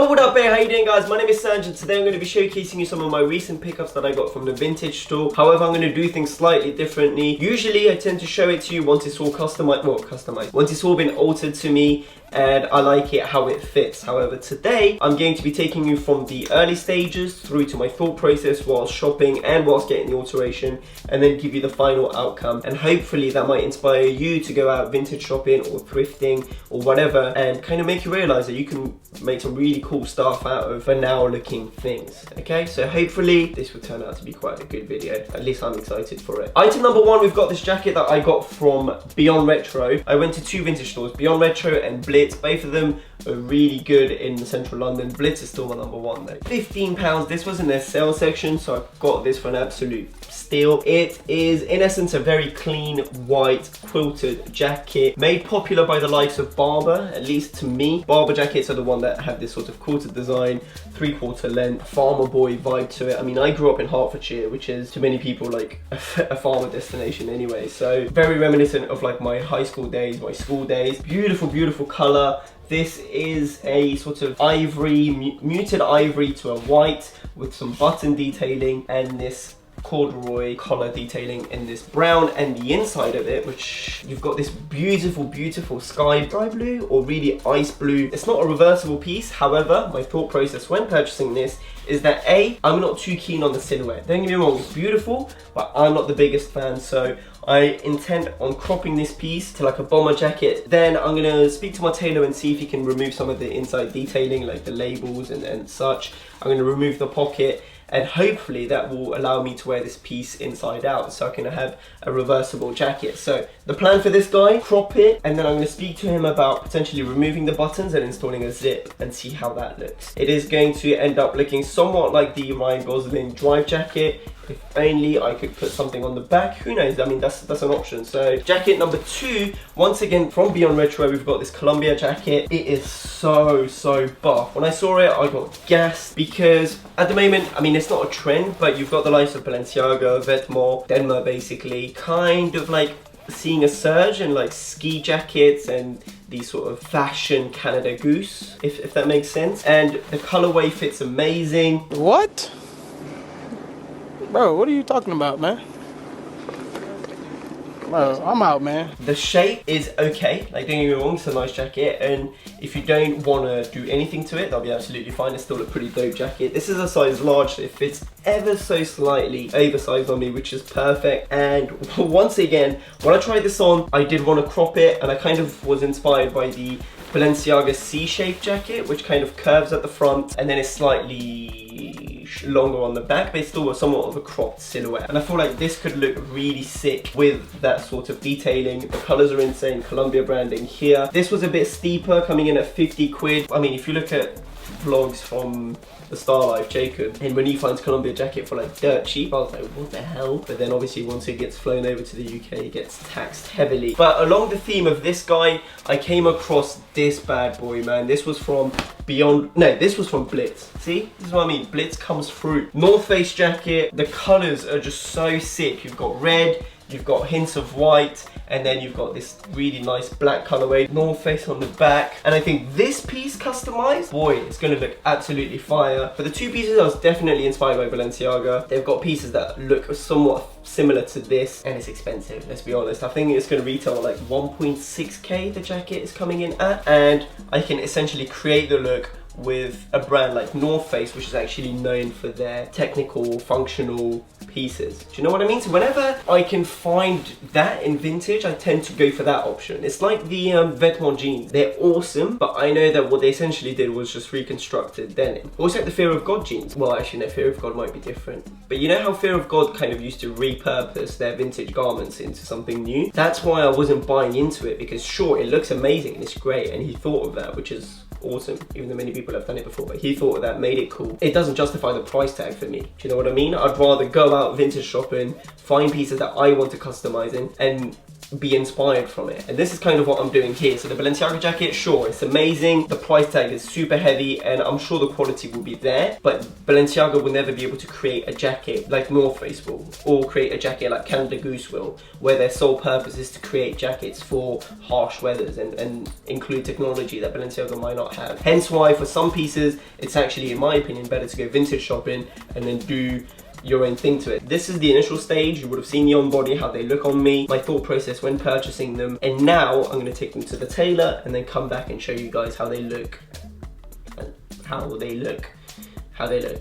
what up, hey, how you doing guys? My name is Sanj and today I'm going to be showcasing you some of my recent pickups that I got from the vintage store. However, I'm going to do things slightly differently. Usually I tend to show it to you once it's all customized, once it's all been altered to me and I like it how it fits. However, today I'm going to be taking you from the early stages through to my thought process whilst shopping and whilst getting the alteration, and then give you the final outcome, and hopefully that might inspire you to go out vintage shopping or thrifting or whatever and kind of make you realize that you can make some really cool stuff out of for now looking things. Okay, so hopefully this will turn out to be quite a good video. At least I'm excited for it. Item number one, we've got this jacket that I got from Beyond Retro. I went to two vintage stores, Beyond Retro and Blitz. Both of them are really good in central London. Blitz is still my number one though. £15. This was in their sale section, so I got this for an absolute steal. It is in essence a very clean white quilted jacket made popular by the likes of Barbour, at least to me. Barbour jackets are the one that have this sort of quilted design, 3/4 length, farmer boy vibe to it. I mean, I grew up in Hertfordshire, which is to many people like a farmer destination anyway, so very reminiscent of like my high school days, my school days. Beautiful, beautiful colour. This is a sort of ivory, muted ivory to a white with some button detailing and this corduroy collar detailing in this brown, and the inside of it, which you've got this beautiful, beautiful sky blue or really ice blue. It's not a reversible piece. However, my thought process when purchasing this is that I'm not too keen on the silhouette. Don't get me wrong, it's beautiful, but I'm not the biggest fan, so I intend on cropping this piece to like a bomber jacket. Then I'm gonna speak to my tailor and see if he can remove some of the inside detailing, like the labels and such. I'm gonna remove the pocket, and hopefully that will allow me to wear this piece inside out so I can have a reversible jacket. So the plan for this guy, crop it, and then I'm going to speak to him about potentially removing the buttons and installing a zip and see how that looks. It is going to end up looking somewhat like the Ryan Gosling drive jacket. If only I could put something on the back, who knows? I mean, that's an option. So jacket number two, once again from Beyond Retro, we've got this Columbia jacket. It is so buff. When I saw it, I got gassed because at the moment, I mean, it's not a trend, but you've got the likes of Balenciaga, Vetements, Denmark basically, kind of like seeing a surge in like ski jackets and these sort of fashion Canada Goose, if that makes sense. And the colorway fits amazing. What? Bro, what are you talking about, man? Bro, I'm out, man. The shape is okay, like don't get me wrong, it's a nice jacket, and if you don't want to do anything to it, that'll be absolutely fine. It's still a pretty dope jacket. This is a size large, so it fits ever so slightly oversized on me, which is perfect. And once again, when I tried this on, I did want to crop it, and I kind of was inspired by the Balenciaga C-shaped jacket, which kind of curves at the front, and then it's slightly longer on the back, but it's still somewhat of a cropped silhouette. And I feel like this could look really sick with that sort of detailing. The colors are insane, Columbia branding here. This was a bit steeper, coming in at 50 quid. I mean, if you look at vlogs from the Star Life, Jacob, and when he finds Columbia jacket for like dirt cheap, I was like, what the hell? But then obviously once it gets flown over to the UK, it gets taxed heavily. But along the theme of this guy, I came across this bad boy, man. This was from this was from Blitz. See, this is what I mean, Blitz comes through. North Face jacket, the colors are just so sick. You've got red, you've got hints of white, and then you've got this really nice black colorway, North Face on the back. And I think this piece customized, boy, it's gonna look absolutely fire. For the two pieces, I was definitely inspired by Balenciaga. They've got pieces that look somewhat similar to this, and it's expensive, let's be honest. I think it's gonna retail at like 1.6k, the jacket is coming in at, and I can essentially create the look with a brand like North Face, which is actually known for their technical, functional pieces. Do you know what I mean? So whenever I can find that in vintage, I tend to go for that option. It's like the Vetements jeans. They're awesome, but I know that what they essentially did was just reconstructed denim. Also like the Fear of God jeans. Well, actually no, Fear of God might be different. But you know how Fear of God kind of used to repurpose their vintage garments into something new? That's why I wasn't buying into it, because sure, it looks amazing and it's great, and he thought of that, which is awesome, even though many people have done it before, but he thought of that, made it cool. It doesn't justify the price tag for me. Do you know what I mean? I'd rather go out vintage shopping, find pieces that I want to customize in, and be inspired from it. And this is kind of what I'm doing here. So the Balenciaga jacket, sure, it's amazing. The price tag is super heavy and I'm sure the quality will be there, but Balenciaga will never be able to create a jacket like North Face will, or create a jacket like Canada Goose will, where their sole purpose is to create jackets for harsh weathers and include technology that Balenciaga might not have. Hence why for some pieces, it's actually, in my opinion, better to go vintage shopping and then do your own thing to it. This is the initial stage. You would have seen the on body, how they look on me, my thought process when purchasing them, and now I'm going to take them to the tailor and then come back and show you guys how they look.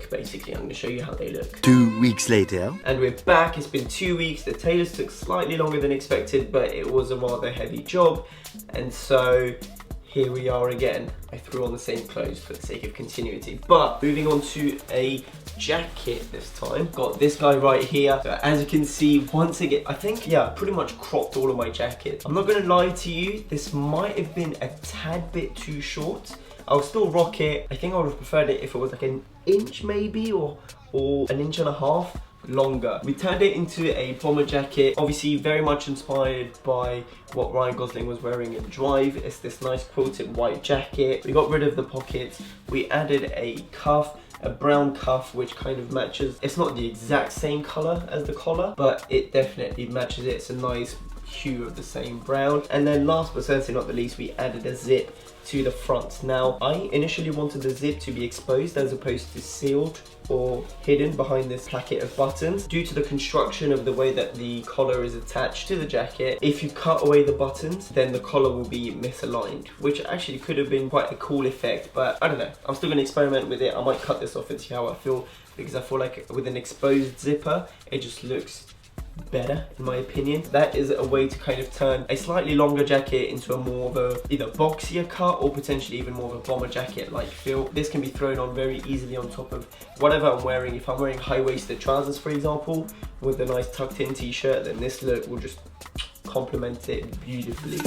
Basically, I'm going to show you how they look. 2 weeks later. And we're back. It's been 2 weeks. The tailors took slightly longer than expected, but it was a rather heavy job, and so here we are again. I threw on the same clothes for the sake of continuity, but moving on to a jacket this time. Got this guy right here. So as you can see, once again, I think, yeah, pretty much cropped all of my jackets. I'm not gonna lie to you, this might have been a tad bit too short. I'll still rock it. I think I would have preferred it if it was like an inch maybe, or an inch and a half longer. We turned it into a bomber jacket, obviously very much inspired by what Ryan Gosling was wearing in Drive. It's this nice quilted white jacket. We got rid of the pockets. We added a cuff, a brown cuff, which kind of matches. It's not the exact same color as the collar, but it definitely matches it. It's a nice hue of the same brown. And then last but certainly not the least, we added a zip to the front. Now, I initially wanted the zip to be exposed as opposed to sealed or hidden behind this placket of buttons. Due to the construction of the way that the collar is attached to the jacket, if you cut away the buttons, then the collar will be misaligned, which actually could have been quite a cool effect, but I don't know. I'm still gonna experiment with it. I might cut this off and see how I feel, because I feel like with an exposed zipper, it just looks better in my opinion. That is a way to kind of turn a slightly longer jacket into a more of a either boxier cut or potentially even more of a bomber jacket like feel. This can be thrown on very easily on top of whatever I'm wearing. If I'm wearing high-waisted trousers, for example, with a nice tucked in t-shirt, then this look will just complement it beautifully.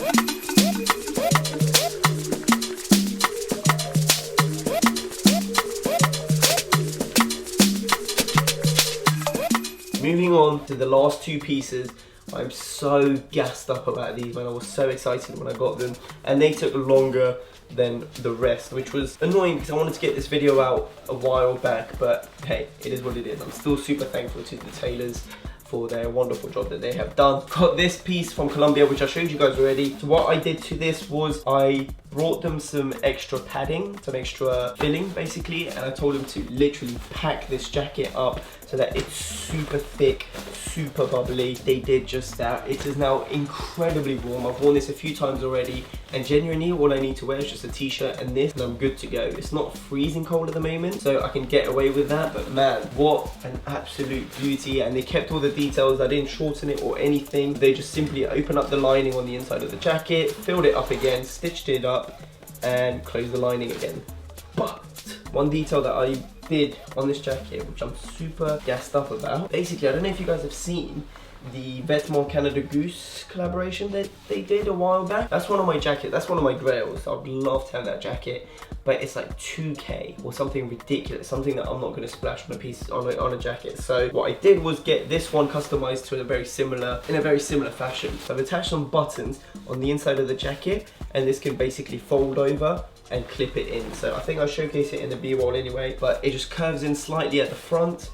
Moving on to the last two pieces. I'm so gassed up about these, man. I was so excited when I got them, and they took longer than the rest, which was annoying because I wanted to get this video out a while back, but hey, it is what it is. I'm still super thankful to the tailors for their wonderful job that they have done. Got this piece from Colombia, which I showed you guys already. So what I did to this was I brought them some extra padding, some extra filling basically, and I told them to literally pack this jacket up so that it's super thick, super bubbly. They did just that. It is now incredibly warm. I've worn this a few times already, and genuinely all I need to wear is just a t-shirt and this, and I'm good to go. It's not freezing cold at the moment, so I can get away with that, but man, what an absolute beauty. And they kept all the details. I didn't shorten it or anything. They just simply opened up the lining on the inside of the jacket, filled it up again, stitched it up, and closed the lining again. But one detail that I did on this jacket, which I'm super gassed up about, basically, I don't know if you guys have seen the Vêtements Canada Goose collaboration that they did a while back. That's one of my jackets, that's one of my grails. I'd love to have that jacket, but it's like 2K or something ridiculous, something that I'm not going to splash on a piece on a jacket. So what I did was get this one customized to in a very similar fashion. So I've attached some buttons on the inside of the jacket, and this can basically fold over and clip it in. So I think I'll showcase it in the B-roll anyway, but it just curves in slightly at the front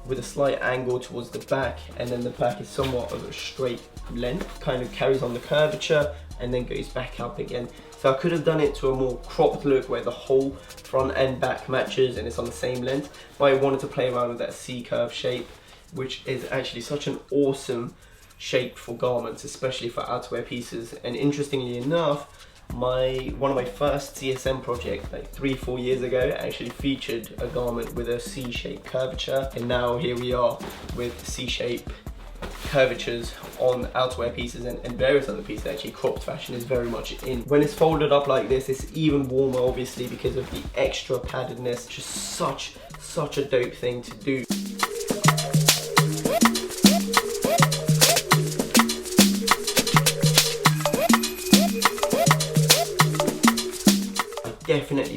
with a slight angle towards the back, and then the back is somewhat of a straight length, kind of carries on the curvature and then goes back up again. So I could have done it to a more cropped look where the whole front and back matches and it's on the same length, but I wanted to play around with that C-curve shape, which is actually such an awesome shape for garments, especially for outerwear pieces. And interestingly enough, one of my first CSM projects like 3-4 years ago actually featured a garment with a C-shaped curvature, and now here we are with C-shaped curvatures on outerwear pieces and various other pieces. Actually, cropped fashion is very much in. When it's folded up like this, it's even warmer obviously because of the extra paddedness. Just such a dope thing to do.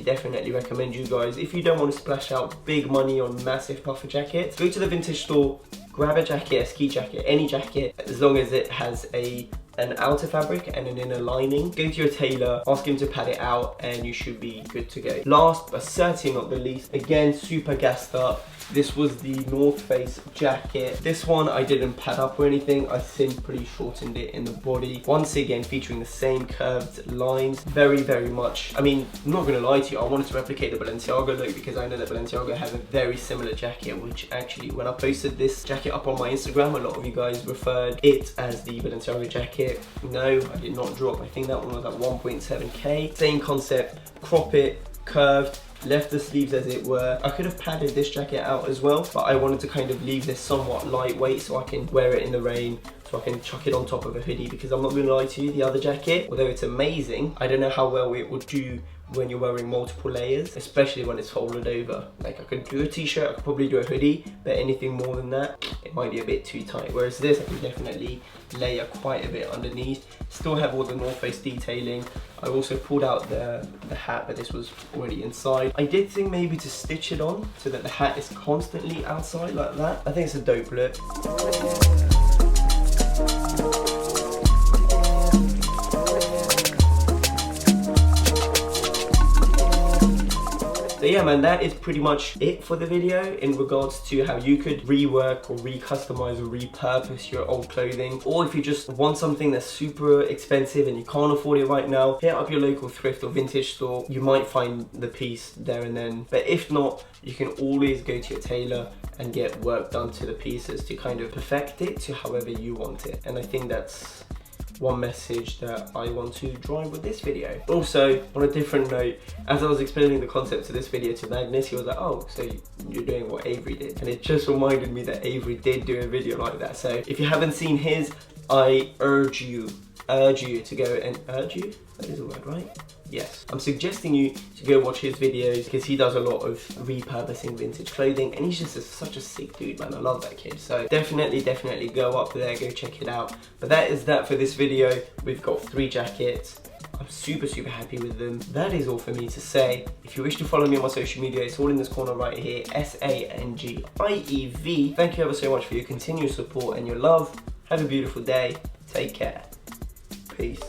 Definitely recommend you guys, if you don't want to splash out big money on massive puffer jackets, go to the vintage store, grab a jacket, a ski jacket, any jacket, as long as it has a an outer fabric and an inner lining. Go to your tailor, ask him to pad it out, and you should be good to go. Last but certainly not the least, again super gassed up, this was the North Face jacket. This one I didn't pad up or anything, I simply shortened it in the body. Once again featuring the same curved lines, very much, I mean, I'm not gonna lie to you, I wanted to replicate the Balenciaga look because I know that Balenciaga have a very similar jacket, which actually when I posted this jacket up on my Instagram, a lot of you guys referred it as the Balenciaga jacket. No, I did not drop, I think that one was at 1.7k. Same concept, crop it, curved, left the sleeves as it were. I could have padded this jacket out as well, but I wanted to kind of leave this somewhat lightweight so I can wear it in the rain, so I can chuck it on top of a hoodie, because I'm not gonna lie to you, the other jacket, although it's amazing, I don't know how well it would do when you're wearing multiple layers, especially when it's folded over. Like I could do a t-shirt, I could probably do a hoodie, but anything more than that, it might be a bit too tight. Whereas this, I can definitely layer quite a bit underneath. Still have all the North Face detailing. I also pulled out the hat, but this was already inside. I did think maybe to stitch it on so that the hat is constantly outside like that. I think it's a dope look. So yeah man, that is pretty much it for the video in regards to how you could rework or re-customize or repurpose your old clothing. Or if you just want something that's super expensive and you can't afford it right now, hit up your local thrift or vintage store. You might find the piece there and then. But if not, you can always go to your tailor and get work done to the pieces to kind of perfect it to however you want it. And I think that's one message that I want to drive with this video. Also, on a different note, as I was explaining the concept of this video to Magnus, he was like, oh, so you're doing what Avery did. And it just reminded me that Avery did do a video like that. So if you haven't seen his, I urge you to go and, urge you? That is a word, right? Yes. I'm suggesting you to go watch his videos because he does a lot of repurposing vintage clothing and he's just such a sick dude, man. I love that kid. So definitely go up there, go check it out. But that is that for this video. We've got 3 jackets. I'm super happy with them. That is all for me to say. If you wish to follow me on my social media, it's all in this corner right here, SANGIEV. Thank you ever so much for your continued support and your love. Have a beautiful day. Take care. Peace.